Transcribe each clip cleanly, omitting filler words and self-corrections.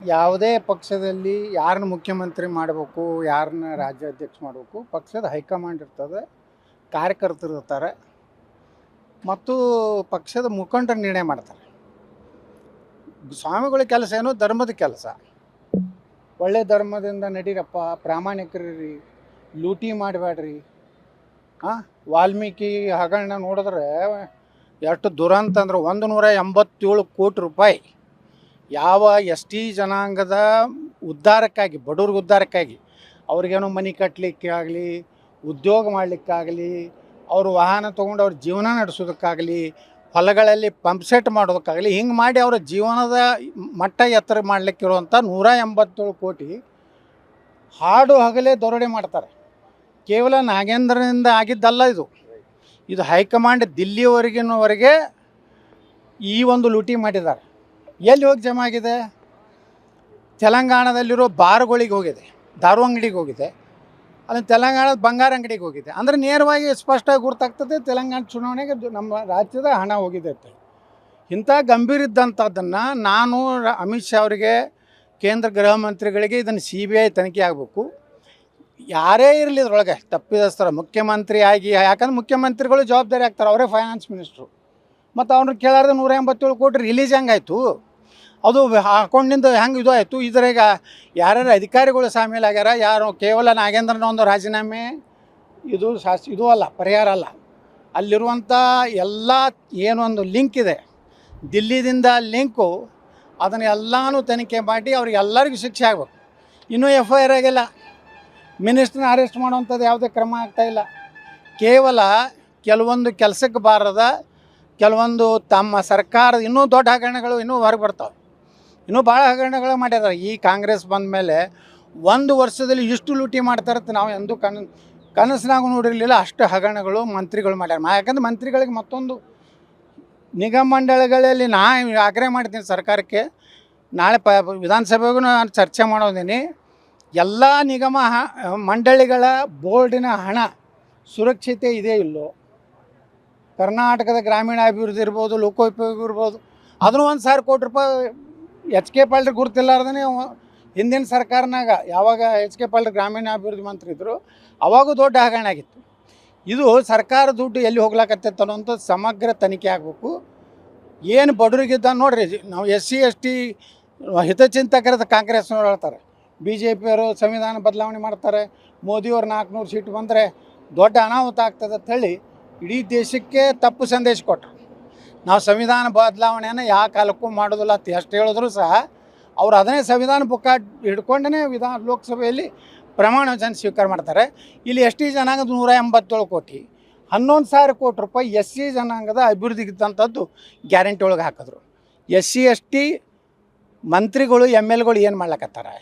ಯಾವುದೇ ಪಕ್ಷದಲ್ಲಿ ಯಾರನ್ನ ಮುಖ್ಯಮಂತ್ರಿ ಮಾಡಬೇಕು, ಯಾರನ್ನ ರಾಜ್ಯಾಧ್ಯಕ್ಷ ಮಾಡಬೇಕು, ಪಕ್ಷದ ಹೈಕಮಾಂಡ್ ಇರ್ತದೆ, ಕಾರ್ಯಕರ್ತರು ಇರ್ತಾರೆ ಮತ್ತು ಪಕ್ಷದ ಮುಖಂಡರು ನಿರ್ಣಯ ಮಾಡ್ತಾರೆ. ಸ್ವಾಮಿಗಳ ಕೆಲಸ ಏನು? ಧರ್ಮದ ಕೆಲಸ. ಒಳ್ಳೆ ಧರ್ಮದಿಂದ ನಡೀರಪ್ಪ, ಪ್ರಾಮಾಣಿಕರಿ, ಲೂಟಿ ಮಾಡಬೇಡ್ರಿ. ವಾಲ್ಮೀಕಿ ಹಗರಣ ನೋಡಿದ್ರೆ ಎಷ್ಟು ದುರಂತ ಅಂದ್ರೆ 187 ಕೋಟಿ ರೂಪಾಯಿ ಯಾವ ಎಸ್ ಟಿ ಜನಾಂಗದ ಉದ್ಧಾರಕ್ಕಾಗಿ, ಬಡವ್ರಿಗೆ ಉದ್ಧಾರಕ್ಕಾಗಿ, ಅವ್ರಿಗೇನೋ ಮನೆ ಕಟ್ಟಲಿಕ್ಕೆ ಆಗಲಿ, ಉದ್ಯೋಗ ಮಾಡಲಿಕ್ಕಾಗಲಿ, ಅವರು ವಾಹನ ತೊಗೊಂಡು ಅವ್ರ ಜೀವನ ನಡೆಸೋದಕ್ಕಾಗಲಿ, ಹೊಲಗಳಲ್ಲಿ ಪಂಪ್ ಸೆಟ್ ಮಾಡೋದಕ್ಕಾಗಲಿ, ಹಿಂಗೆ ಮಾಡಿ ಅವರ ಜೀವನದ ಮಟ್ಟ ಎತ್ತರ ಮಾಡಲಿಕ್ಕಿರುವಂಥ 187 ಕೋಟಿ ಹಾಡು ಹಗಲೇ ದರೋಡೆ ಮಾಡ್ತಾರೆ. ಕೇವಲ ನಾಗೇಂದ್ರನಿಂದ ಆಗಿದ್ದಲ್ಲ ಇದು ಹೈಕಮಾಂಡ್ ದಿಲ್ಲಿಯವರೆಗಿನವರೆಗೆ ಈ ಒಂದು ಲೂಟಿ ಮಾಡಿದ್ದಾರೆ. ಎಲ್ಲಿ ಹೋಗಿ ಜಮಾ ಆಗಿದೆ? ತೆಲಂಗಾಣದಲ್ಲಿರೋ ಬಾರ್ಗಳಿಗೆ ಹೋಗಿದೆ, ದಾರು ಅಂಗಡಿಗೆ ಹೋಗಿದೆ, ಅಲ್ಲಿ ತೆಲಂಗಾಣದ ಬಂಗಾರ ಅಂಗಡಿಗೆ ಹೋಗಿದೆ. ಅಂದರೆ ನೇರವಾಗಿ ಸ್ಪಷ್ಟವಾಗಿ ಗುರ್ತಾಗ್ತದೆ ತೆಲಂಗಾಣ ಚುನಾವಣೆಗೆ ನಮ್ಮ ರಾಜ್ಯದ ಹಣ ಹೋಗಿದೆ ಅಂತ. ಇಂಥ ಗಂಭೀರ ಇದ್ದಂಥದ್ದನ್ನು ನಾನು ಅಮಿತ್ ಶಾ ಅವರಿಗೆ, ಕೇಂದ್ರ ಗೃಹ ಮಂತ್ರಿಗಳಿಗೆ ಇದನ್ನು CBI ತನಿಖೆ ಆಗಬೇಕು. ಯಾರೇ ಇರಲಿ ಇದ್ರೊಳಗೆ ತಪ್ಪಿದಸ್ತರ ಮುಖ್ಯಮಂತ್ರಿ ಆಗಿ, ಯಾಕಂದ್ರೆ ಮುಖ್ಯಮಂತ್ರಿಗಳು ಜವಾಬ್ದಾರಿ ಆಗ್ತಾರೆ, ಅವರೇ ಫೈನಾನ್ಸ್ ಮಿನಿಸ್ಟ್ರು. ಮತ್ತು ಅವ್ರನ್ನ ಕೇಳಾರ್ದೆ 187 ಕೋಟಿ ರಿಲೀಸ್ ಹೆಂಗಾಯಿತು? ಅದು ಅಕೌಂಟಿಂದ ಹೆಂಗೆ ಇದು ಆಯಿತು? ಇದ್ರಾಗ ಯಾರ್ಯಾರು ಅಧಿಕಾರಿಗಳು ಶಾಮೀಲಾಗ್ಯಾರ? ಯಾರು ಕೇವಲ ನಾಗೇಂದ್ರನ ಒಂದು ರಾಜೀನಾಮೆ ಇದು ಅಲ್ಲ, ಪರಿಹಾರ ಅಲ್ಲ. ಅಲ್ಲಿರುವಂಥ ಎಲ್ಲ ಏನೊಂದು ಲಿಂಕ್ ಇದೆ, ದಿಲ್ಲಿದಿಂದ ಲಿಂಕು, ಅದನ್ನು ಎಲ್ಲನೂ ತನಿಖೆ ಮಾಡಿ ಅವ್ರಿಗೆಲ್ಲರಿಗೂ ಶಿಕ್ಷೆ ಆಗಬೇಕು. ಇನ್ನೂ FIR ಆಗಿಲ್ಲ, ಮಿನಿಸ್ಟ್ರನ್ನ ಅರೆಸ್ಟ್ ಮಾಡುವಂಥದ್ದು ಯಾವುದೇ ಕ್ರಮ ಆಗ್ತಾಯಿಲ್ಲ. ಕೇವಲ ಕೆಲವೊಂದು ಕೆಲಸಕ್ಕೆ ಬಾರದ ಕೆಲವೊಂದು ತಮ್ಮ ಸರ್ಕಾರದ ಇನ್ನೂ ದೊಡ್ಡ ಹಗರಣಗಳು ಇನ್ನೂ ಹೊರಗೆ ಬರ್ತಾವೆ. ಇನ್ನೂ ಭಾಳ ಹಗರಣಗಳು ಮಾಡಿದ್ದಾರೆ. ಈ ಕಾಂಗ್ರೆಸ್ ಬಂದ ಮೇಲೆ 1 ವರ್ಷದಲ್ಲಿ ಇಷ್ಟು ಲೂಟಿ ಮಾಡ್ತಾರಂತ ನಾವು ಎಂದೂ ಕನಸಿನಾಗೂ ನೋಡಿರಲಿಲ್ಲ. ಅಷ್ಟು ಹಗರಣಗಳು ಮಂತ್ರಿಗಳು ಮಾಡ್ಯಾರ. ಯಾಕಂದ್ರೆ ಮಂತ್ರಿಗಳಿಗೆ ಮತ್ತೊಂದು ನಿಗಮ ಮಂಡಳಿಗಳಲ್ಲಿ ಆಗ್ರಹ ಮಾಡ್ತೀನಿ ಸರ್ಕಾರಕ್ಕೆ, ನಾಳೆ ವಿಧಾನಸಭೆಗೂ ನಾನು ಚರ್ಚೆ ಮಾಡೋದೀನಿ. ಎಲ್ಲ ನಿಗಮ ಮಂಡಳಿಗಳ ಬೋರ್ಡಿನ ಹಣ ಸುರಕ್ಷತೆ ಇದೆ ಇಲ್ಲೋ? ಕರ್ನಾಟಕದ ಗ್ರಾಮೀಣಾಭಿವೃದ್ಧಿ ಇರ್ಬೋದು, ಲೋಕೋಪಯೋಗಿ ಇರ್ಬೋದು, ಅದನ್ನು 1,000 ಕೋಟಿ ರೂಪಾಯಿ HK ಪಾಟೀಲ್ ಗುರುತಿಲ್ಲಾರ್ದೇ ಹಿಂದಿನ ಸರ್ಕಾರನಾಗ, ಯಾವಾಗ HK ಪಾಟೀಲ್ ಗ್ರಾಮೀಣಾಭಿವೃದ್ಧಿ ಮಂತ್ರಿ ಇದ್ದರು ಅವಾಗೂ ದೊಡ್ಡ ಹಗರಣ ಆಗಿತ್ತು. ಇದು ಸರ್ಕಾರ ದುಡ್ಡು ಎಲ್ಲಿ ಹೋಗ್ಲಾಕತ್ತೈತೆ ಅನ್ನೋಂಥದ್ದು ಸಮಗ್ರ ತನಿಖೆ ಆಗಬೇಕು. ಏನು ಬಡವರಿಗಿದ್ದ ನೋಡ್ರಿ, ನಾವು SC ST ಹಿತಚಿಂತಕರದ ಕಾಂಗ್ರೆಸ್ನವ್ರು ಹೇಳ್ತಾರೆ, BJPಯವರು ಸಂವಿಧಾನ ಬದಲಾವಣೆ ಮಾಡ್ತಾರೆ, ಮೋದಿಯವ್ರು 400 ಸೀಟ್ ಬಂದರೆ ದೊಡ್ಡ ಅನಾಹುತ ಆಗ್ತದೆ ಅಂತ ಹೇಳಿ ಇಡೀ ದೇಶಕ್ಕೆ ತಪ್ಪು ಸಂದೇಶ ಕೊಟ್ಟರು. ನಾವು ಸಂವಿಧಾನ ಬದಲಾವಣೆಯನ್ನು ಯಾವ ಕಾಲಕ್ಕೂ ಮಾಡೋದಿಲ್ಲ ಅಂತ ಎಷ್ಟು ಹೇಳಿದ್ರು ಸಹ ಅವರು ಅದನ್ನೇ ಸಂವಿಧಾನ ಬುಕ್ಕ ಹಿಡ್ಕೊಂಡೇ ಲೋಕಸಭೆಯಲ್ಲಿ ಪ್ರಮಾಣ ವಚನ ಸ್ವೀಕಾರ ಮಾಡ್ತಾರೆ. ಇಲ್ಲಿ ST ಜನಾಂಗದ 187 ಕೋಟಿ, 11,000 ಕೋಟಿ ರೂಪಾಯಿ SC ಜನಾಂಗದ ಅಭಿವೃದ್ಧಿಗಿದ್ದಂಥದ್ದು ಗ್ಯಾರಂಟಿ ಒಳಗೆ ಹಾಕಿದ್ರು. SC ST ಮಂತ್ರಿಗಳು MLಗಳು ಏನು ಮಾಡ್ಲಕತ್ತಾರೆ?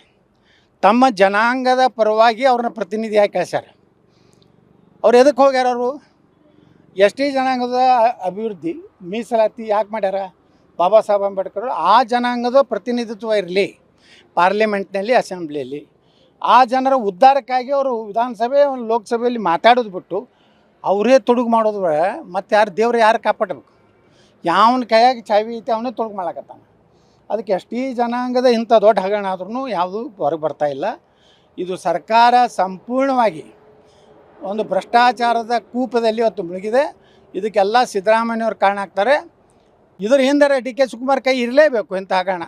ತಮ್ಮ ಜನಾಂಗದ ಪರವಾಗಿ ಅವ್ರನ್ನ ಪ್ರತಿನಿಧಿಯಾಗಿ ಕಳಿಸ್ಯಾರ. ಅವ್ರು ಎದಕ್ಕೆ ಹೋಗ್ಯಾರ? ಅವರು ST ಜನಾಂಗದ ಅಭಿವೃದ್ಧಿ ಮೀಸಲಾತಿ ಯಾಕೆ ಮಾಡ್ಯಾರ? ಬಾಬಾ ಸಾಹೇಬ್ ಅಂಬೇಡ್ಕರ್ ಆ ಜನಾಂಗದ ಪ್ರತಿನಿಧಿತ್ವ ಇರಲಿ ಪಾರ್ಲಿಮೆಂಟ್ನಲ್ಲಿ, ಅಸೆಂಬ್ಲಿಯಲ್ಲಿ. ಆ ಜನರ ಉದ್ಧಾರಕ್ಕಾಗಿ ಅವರು ವಿಧಾನಸಭೆ ಲೋಕಸಭೆಯಲ್ಲಿ ಮಾತಾಡೋದು ಬಿಟ್ಟು ಅವರೇ ತೊಡಗು ಮಾಡೋದು. ಮತ್ತು ದೇವ್ರು ಯಾರು ಕಾಪಾಡಬೇಕು? ಯಾವನ ಕೈಯಾಗಿ ಚಾವಿ ಐತೆ ಅವನೇ ತೊಡಗು ಮಾಡ್ಲಕತ್ತಾನ. ಅದಕ್ಕೆ ST ಜನಾಂಗದ ಇಂಥ ದೊಡ್ಡ ಹಗರಣ ಆದ್ರೂ ಯಾವುದೂ ಹೊರಗೆ ಬರ್ತಾಯಿಲ್ಲ. ಇದು ಸರ್ಕಾರ ಸಂಪೂರ್ಣವಾಗಿ ಒಂದು ಭ್ರಷ್ಟಾಚಾರದ ಕೂಪದಲ್ಲಿ ಇವತ್ತು ಮುಳುಗಿದೆ. ಇದಕ್ಕೆಲ್ಲ ಸಿದ್ದರಾಮಯ್ಯವ್ರು ಕಾರಣ ಆಗ್ತಾರೆ. ಇದರ ಹಿಂದೆ DK ಶಿವಕುಮಾರ್ ಕೈ ಇರಲೇಬೇಕು ಇಂಥ ಹಗರಣ.